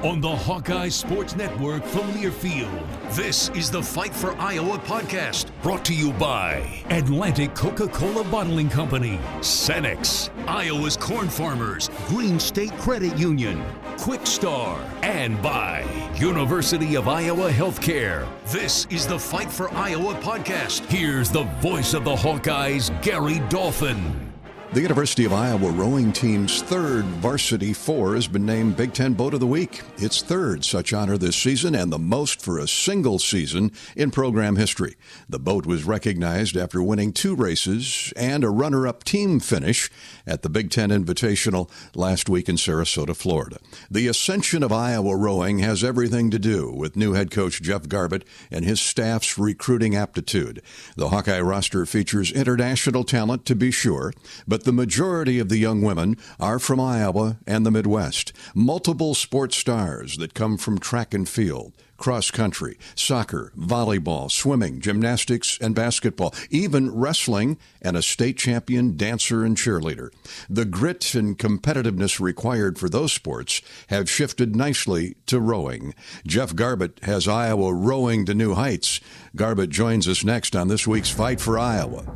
on the Hawkeye Sports Network from Learfield. This is the Fight for Iowa podcast, brought to you by Atlantic Coca-Cola Bottling Company, Cenex, Iowa's Corn Farmers, Green State Credit Union, Quick Star, and by University of Iowa Healthcare. This is the Fight for Iowa podcast. Here's the voice of the Hawkeyes, Gary Dolphin. The University of Iowa rowing team's third Varsity 4 has been named Big Ten Boat of the Week. Its third such honor this season and the most for a single season in program history. The boat was recognized after winning 2 races and a runner-up team finish at the Big Ten Invitational last week in Sarasota, Florida. The Ascension of Iowa rowing has everything to do with new head coach Jeff Garbutt and his staff's recruiting aptitude. The Hawkeye roster features international talent, to be sure, but the majority of the young women are from Iowa and the Midwest. Multiple sports stars that come from track and field, cross country, soccer, volleyball, swimming, gymnastics, and basketball, even wrestling, and a state champion dancer and cheerleader. The grit and competitiveness required for those sports have shifted nicely to rowing. Jeff Garbutt has Iowa rowing to new heights. Garbutt joins us next on this week's Fight for Iowa.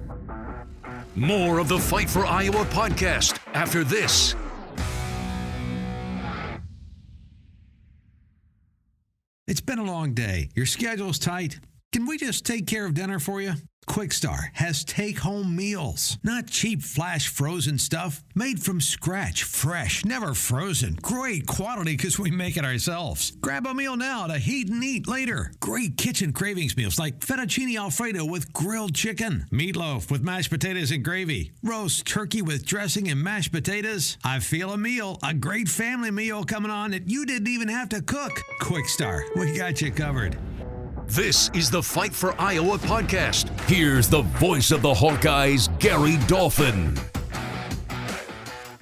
More of the Fight for Iowa podcast after this. It's been a long day. Your schedule's tight. Can we just take care of dinner for you? Quick Star has take-home meals, not cheap flash frozen stuff, made from scratch, fresh, never frozen. Great quality because we make it ourselves. Grab a meal now to heat and eat later. Great kitchen cravings meals like fettuccine alfredo with grilled chicken, meatloaf with mashed potatoes and gravy, roast turkey with dressing and mashed potatoes. I feel a meal, a great family meal coming on that you didn't even have to cook. Quick Star, we got you covered. This is the Fight for Iowa podcast. Here's the voice of the Hawkeyes, Gary Dolphin.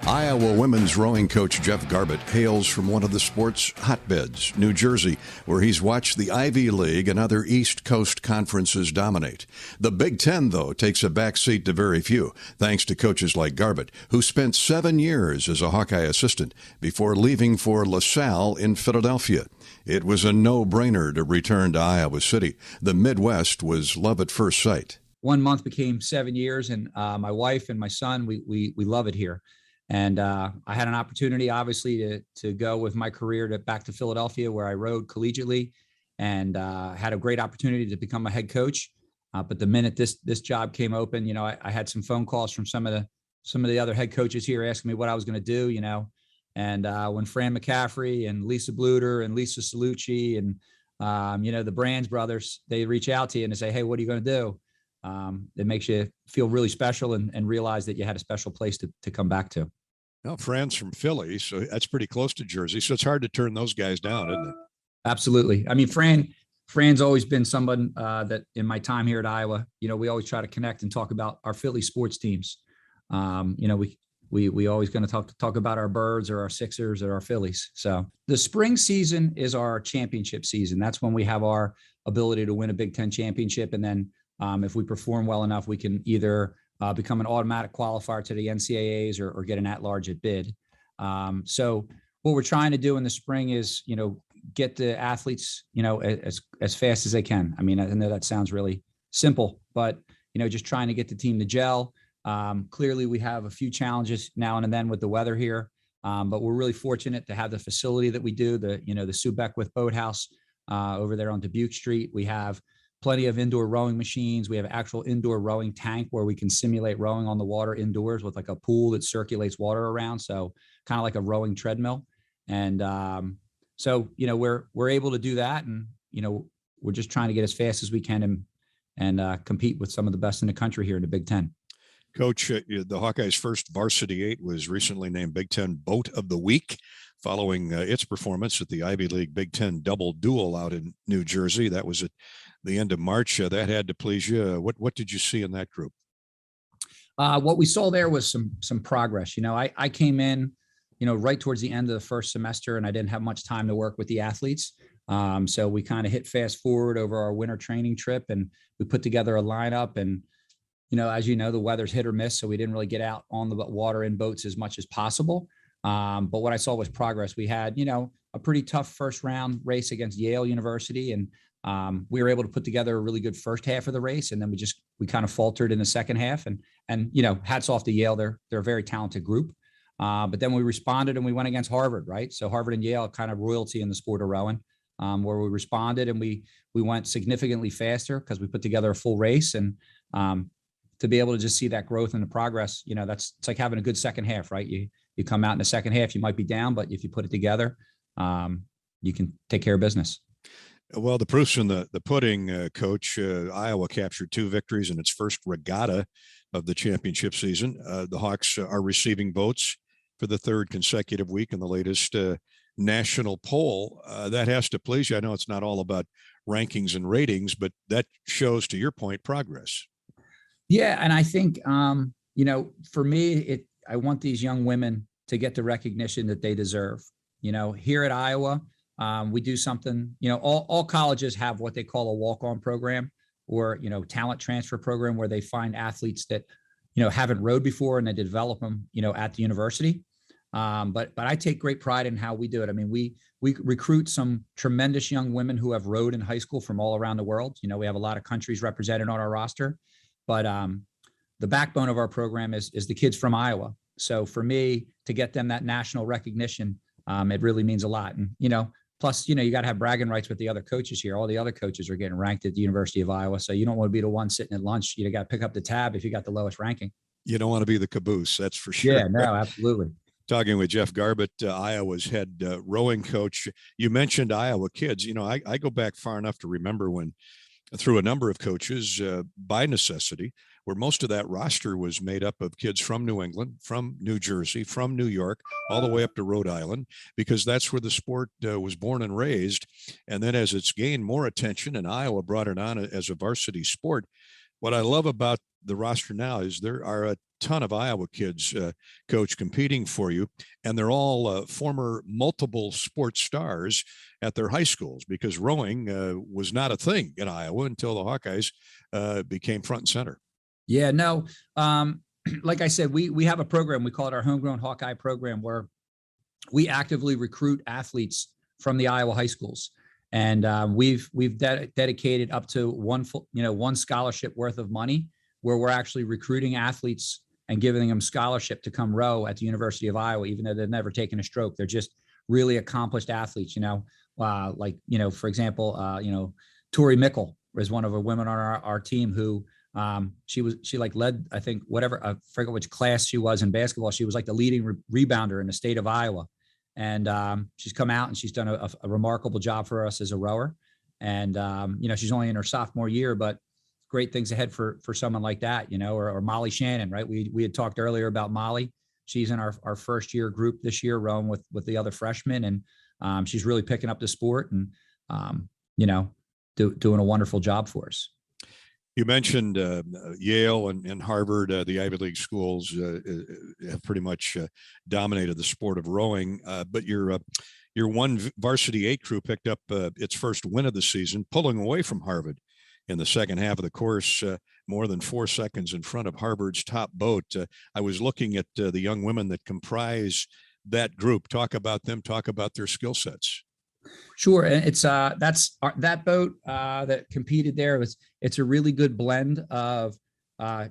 Iowa women's rowing coach Jeff Garbutt hails from one of the sport's hotbeds, New Jersey, where he's watched the Ivy League and other East Coast conferences dominate. The Big Ten, though, takes a backseat to very few, thanks to coaches like Garbutt, who spent 7 years as a Hawkeye assistant before leaving for LaSalle in Philadelphia. It was a no-brainer to return to Iowa City. The Midwest was love at first sight. 1 month became 7 years, and my wife and my son, we love it here. And I had an opportunity, obviously, to go with my career back to Philadelphia, where I rowed collegiately, and had a great opportunity to become a head coach. But the minute this job came open, I had some phone calls from some of the other head coaches here asking me what I was going to do, And when Fran McCaffrey and Lisa Bluter and Lisa Salucci and, the Brands brothers, they reach out to you and they say, hey, what are you going to do? It makes you feel really special and realize that you had a special place to come back to. Well, Fran's from Philly, so that's pretty close to Jersey. So it's hard to turn those guys down, isn't it? Absolutely. I mean, Fran's always been someone that in my time here at Iowa, we always try to connect and talk about our Philly sports teams. We always going to talk about our Birds or our Sixers or our Phillies. So the spring season is our championship season. That's when we have our ability to win a Big Ten championship. And then if we perform well enough, we can either become an automatic qualifier to the NCAAs or get an at-large at bid. So what we're trying to do in the spring is, get the athletes, as fast as they can. I mean, I know that sounds really simple, but, just trying to get the team to gel. Clearly we have a few challenges now and then with the weather here, but we're really fortunate to have the facility that we do, the Sue Beckwith Boathouse over there on Dubuque Street. We have plenty of indoor rowing machines. We have actual indoor rowing tank where we can simulate rowing on the water indoors with like a pool that circulates water around. So kind of like a rowing treadmill. And so, we're able to do that. And, we're just trying to get as fast as we can and compete with some of the best in the country here in the Big Ten. Coach, the Hawkeyes' first Varsity 8 was recently named Big Ten Boat of the Week following its performance at the Ivy League Big Ten Double Duel out in New Jersey. That was at the end of March. That had to please you. What did you see in that group? What we saw there was some progress. I came in, right towards the end of the first semester, and I didn't have much time to work with the athletes. So we kind of hit fast forward over our winter training trip, and we put together a lineup. And as the weather's hit or miss, so we didn't really get out on the water in boats as much as possible. But what I saw was progress. We had, a pretty tough first round race against Yale University. And we were able to put together a really good first half of the race. And then we kind of faltered in the second half, and, you know, hats off to Yale. They're a very talented group. But then we responded and we went against Harvard, right? So Harvard and Yale, kind of royalty in the sport of rowing, where we responded and we went significantly faster because we put together a full race. And to be able to just see that growth and the progress, you know, it's like having a good second half, right? You come out in the second half, you might be down, but if you put it together, you can take care of business. Well, the proof's in the pudding, Coach. Iowa captured 2 victories in its first regatta of the championship season. The Hawks are receiving votes for the 3rd consecutive week in the latest national poll. That has to please you. I know it's not all about rankings and ratings, but that shows, to your point, progress. Yeah, and I think, you know, for me, I want these young women to get the recognition that they deserve. You know, here at Iowa, we do something, you know, all colleges have what they call a walk-on program, or, you know, talent transfer program, where they find athletes that, you know, haven't rowed before and they develop them, you know, at the university. But I take great pride in how we do it. I mean, we recruit some tremendous young women who have rowed in high school from all around the world. You know, we have a lot of countries represented on our roster, but the backbone of our program is the kids from Iowa. So for me to get them that national recognition, it really means a lot. And, you know, plus, you know, you got to have bragging rights with the other coaches here. All the other coaches are getting ranked at the University of Iowa. So you don't want to be the one sitting at lunch. You got to pick up the tab if you got the lowest ranking. You don't want to be the caboose. That's for sure. Yeah, no, absolutely. Talking with Jeff Garbutt, Iowa's head rowing coach. You mentioned Iowa kids. You know, I go back far enough to remember when, through a number of coaches, by necessity, where most of that roster was made up of kids from New England, from New Jersey, from New York, all the way up to Rhode Island, because that's where the sport was born and raised. And then as it's gained more attention and Iowa brought it on as a varsity sport, what I love about the roster now is there are a ton of Iowa kids, Coach, competing for you, and they're all former multiple sports stars at their high schools, because rowing was not a thing in Iowa until the Hawkeyes became front and center. Yeah, no, like I said, we have a program, we call it our Homegrown Hawkeye program, where we actively recruit athletes from the Iowa high schools. And we've dedicated up to one scholarship worth of money, where we're actually recruiting athletes and giving them scholarship to come row at the University of Iowa, even though they've never taken a stroke. They're just really accomplished athletes, you know, like, you know, for example, you know, Tori Mickle was one of the women on our team who she led, I think, whatever, I forget which class she was in basketball. She was like the leading rebounder in the state of Iowa. And she's come out and she's done a remarkable job for us as a rower. And, you know, she's only in her sophomore year, but great things ahead for someone like that, you know, or Molly Shannon, right? We had talked earlier about Molly. She's in our first year group this year, rowing with the other freshmen. And she's really picking up the sport and, you know, doing a wonderful job for us. You mentioned Yale and Harvard, the Ivy League schools have pretty much dominated the sport of rowing. But your one varsity 8 crew picked up its first win of the season, pulling away from Harvard in the second half of the course, more than 4 seconds in front of Harvard's top boat. I was looking at the young women that comprise that group. Talk about them. Talk about their skill sets. Sure, and it's that boat that competed there it's a really good blend of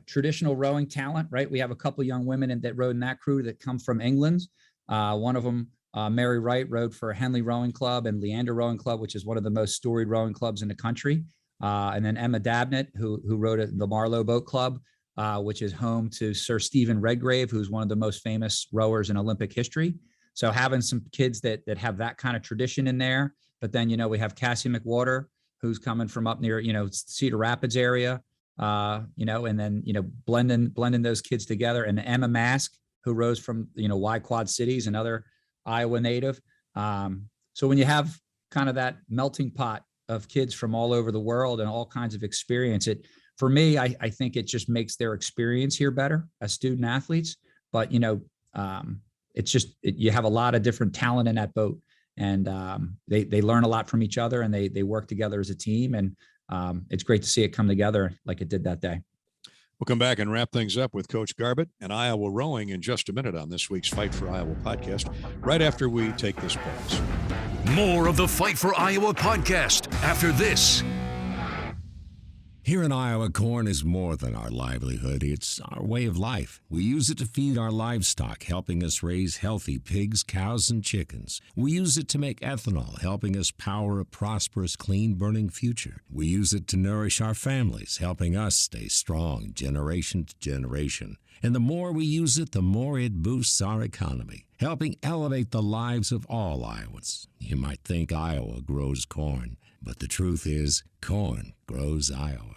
traditional rowing talent, right? We have a couple of young women that rowed in that crew that come from England. One of them, Mary Wright, rowed for Henley Rowing Club and Leander Rowing Club, which is one of the most storied rowing clubs in the country. And then Emma Dabnett, who rowed at the Marlow Boat Club, which is home to Sir Stephen Redgrave, who's one of the most famous rowers in Olympic history. So having some kids that have that kind of tradition in there, but then, you know, we have Cassie McWater, who's coming from up near, you know, Cedar Rapids area, you know, and then, you know, blending those kids together, and Emma Mask, who rose from, you know, Y Quad Cities, another Iowa native. So when you have kind of that melting pot of kids from all over the world and all kinds of experience, for me, I think it just makes their experience here better as student athletes. But, you know, it's just, you have a lot of different talent in that boat, and they learn a lot from each other, and they work together as a team. And it's great to see it come together like it did that day. We'll come back and wrap things up with Coach Garbutt and Iowa rowing in just a minute on this week's Fight for Iowa podcast, right after we take this pause. More of the Fight for Iowa podcast after this. Here in Iowa, corn is more than our livelihood. It's our way of life. We use it to feed our livestock, helping us raise healthy pigs, cows, and chickens. We use it to make ethanol, helping us power a prosperous, clean-burning future. We use it to nourish our families, helping us stay strong generation to generation. And the more we use it, the more it boosts our economy, helping elevate the lives of all Iowans. You might think Iowa grows corn, but the truth is, corn grows Iowa.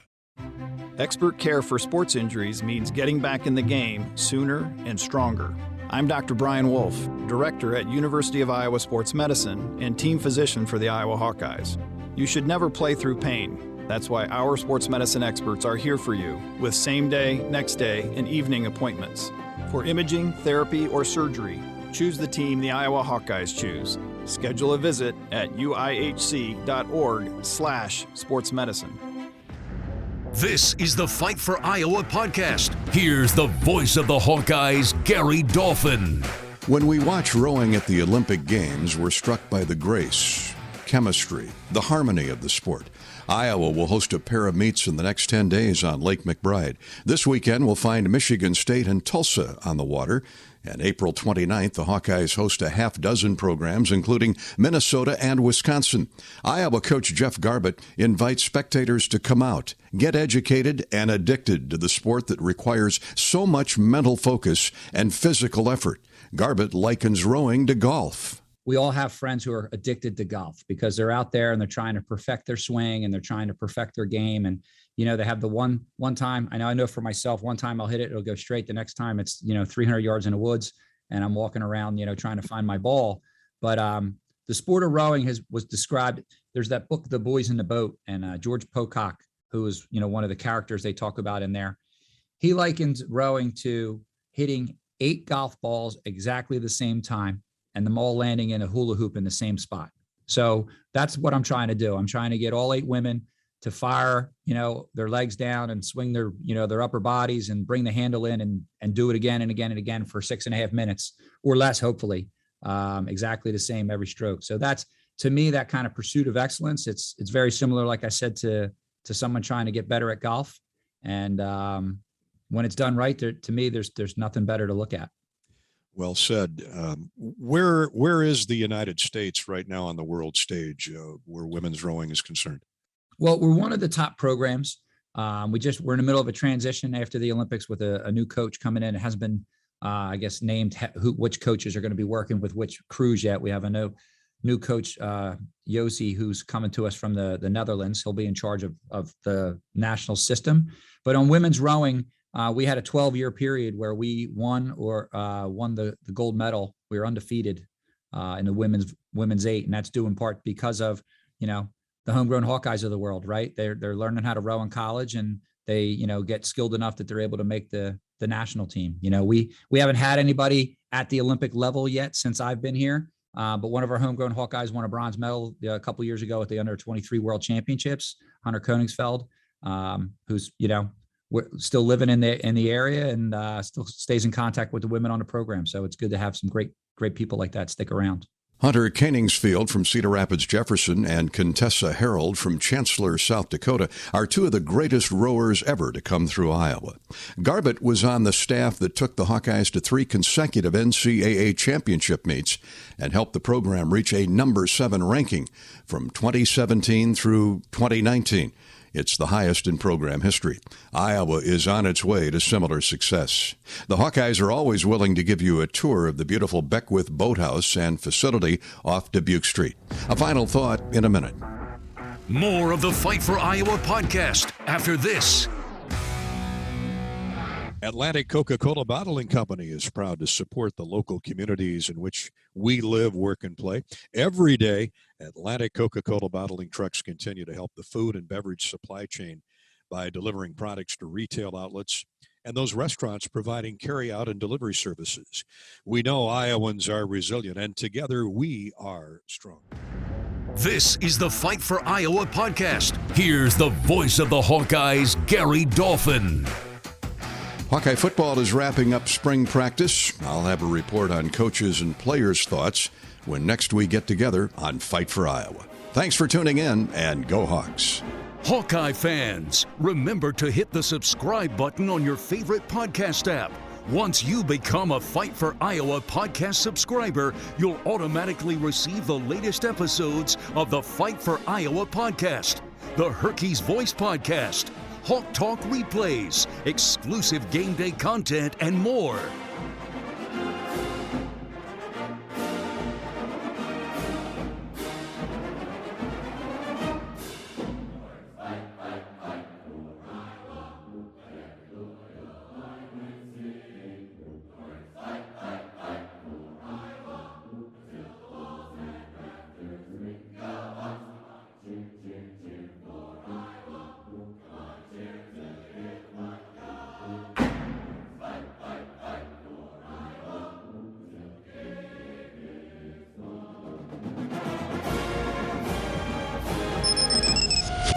Expert care for sports injuries means getting back in the game sooner and stronger. I'm Dr. Brian Wolf, Director at University of Iowa Sports Medicine and Team Physician for the Iowa Hawkeyes. You should never play through pain. That's why our sports medicine experts are here for you with same-day, next-day, and evening appointments. For imaging, therapy, or surgery, choose the team the Iowa Hawkeyes choose. Schedule a visit at uihc.org/sportsmedicine. This is the Fight for Iowa podcast. Here's the voice of the Hawkeyes, Gary Dolphin. When we watch rowing at the Olympic Games, we're struck by the grace, chemistry, the harmony of the sport. Iowa will host a pair of meets in the next 10 days on Lake McBride. This weekend, we'll find Michigan State and Tulsa on the water. And April 29th, the Hawkeyes host a half dozen programs, including Minnesota and Wisconsin. Iowa coach Jeff Garbutt invites spectators to come out, get educated and addicted to the sport that requires so much mental focus and physical effort. Garbutt likens rowing to golf. We all have friends who are addicted to golf because they're out there and they're trying to perfect their swing and they're trying to perfect their game. And, you know, they have the one time, I know for myself, one time I'll hit it, it'll go straight. The next time it's, 300 yards in the woods and I'm walking around, trying to find my ball. But the sport of rowing was described. There's that book, The Boys in the Boat, and George Pocock, who is, one of the characters they talk about in there. He likens rowing to hitting 8 golf balls exactly the same time and them all landing in a hula hoop in the same spot. So that's what I'm trying to do. I'm trying to get all 8 women to fire, their legs down and swing their, their upper bodies and bring the handle in and do it again and again and again for 6.5 minutes or less, hopefully, exactly the same every stroke. So that's, to me, that kind of pursuit of excellence. It's very similar, like I said, to someone trying to get better at golf. And when it's done right, to me, there's nothing better to look at. Well said. Where is the United States right now on the world stage where women's rowing is concerned? Well, we're one of the top programs. We're in the middle of a transition after the Olympics with a new coach coming in. It hasn't been, named which coaches are going to be working with which crews yet. We have a new coach, Yossi, who's coming to us from the Netherlands. He'll be in charge of the national system. But on women's rowing, we had a 12-year period where we won the gold medal. We were undefeated in the women's 8, and that's due in part because of the homegrown Hawkeyes of the world. Right? They're learning how to row in college, and they get skilled enough that they're able to make the national team. We haven't had anybody at the Olympic level yet since I've been here. But one of our homegrown Hawkeyes won a bronze medal a couple years ago at the under-23 World Championships. Hunter Koningsfeld, who's we're still living in the area and still stays in contact with the women on the program. So it's good to have some great people like that stick around. Hunter Koningsfeld from Cedar Rapids, Jefferson, and Contessa Harold from Chancellor, South Dakota are 2 of the greatest rowers ever to come through Iowa. Garbutt was on the staff that took the Hawkeyes to 3 consecutive NCAA championship meets and helped the program reach a number 7 ranking from 2017 through 2019. It's the highest in program history. Iowa is on its way to similar success. The Hawkeyes are always willing to give you a tour of the beautiful Beckwith Boathouse and facility off Dubuque Street. A final thought in a minute. More of the Fight for Iowa podcast after this. Atlantic Coca-Cola Bottling Company is proud to support the local communities in which we live, work, and play. Every day, Atlantic Coca-Cola bottling trucks continue to help the food and beverage supply chain by delivering products to retail outlets and those restaurants providing carry-out and delivery services. We know Iowans are resilient, and together we are strong. This is the Fight for Iowa podcast. Here's the voice of the Hawkeyes, Gary Dolphin. Hawkeye football is wrapping up spring practice. I'll have a report on coaches and players' thoughts when next we get together on Fight for Iowa. Thanks for tuning in, and go Hawks. Hawkeye fans, remember to hit the subscribe button on your favorite podcast app. Once you become a Fight for Iowa podcast subscriber, you'll automatically receive the latest episodes of the Fight for Iowa podcast, the Hawkeyes Voice podcast, Hawk Talk replays, exclusive game day content, and more.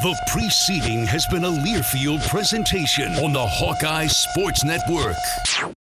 The preceding has been a Learfield presentation on the Hawkeye Sports Network.